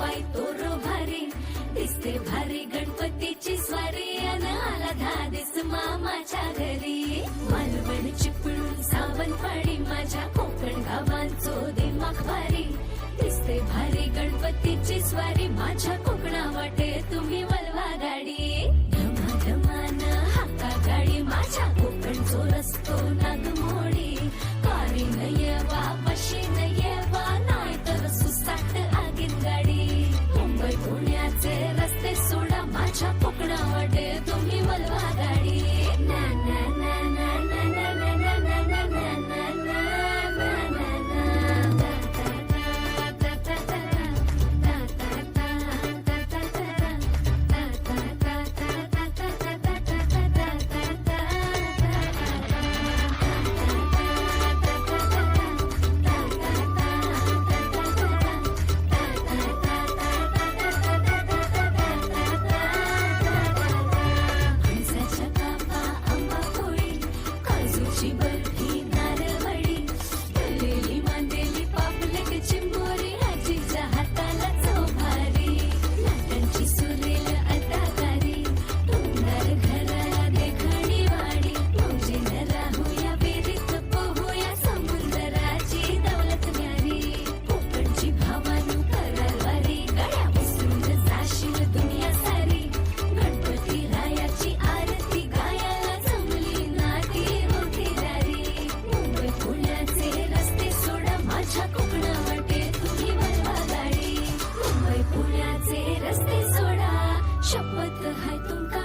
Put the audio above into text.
बाई तोर भारी दिसते भारी गणपतीची स्वारी अन आला धादिस मामाच्या घरी मालवण चिपळूण सावंतवाडी माझ्या कोकण गावांचो दिमाग भारी दिसते भारी गणपतीची स्वारी माझ्या कोकणा वाटे तुम्ही वलवा गाडी धमाधमान हाका गाडी माझ्या कोकणचो रस्तो नागमोडी कारी येवा बशी येवा नाही तर सुसाट आगीन गाडी मुंबई पुण्याचे रस्ते सोडा माझ्या कोकणा वाटे तुम्ही वलवा गाडी ना ना ना ना ना ना ना ना ना ना ना शपथ है तुमका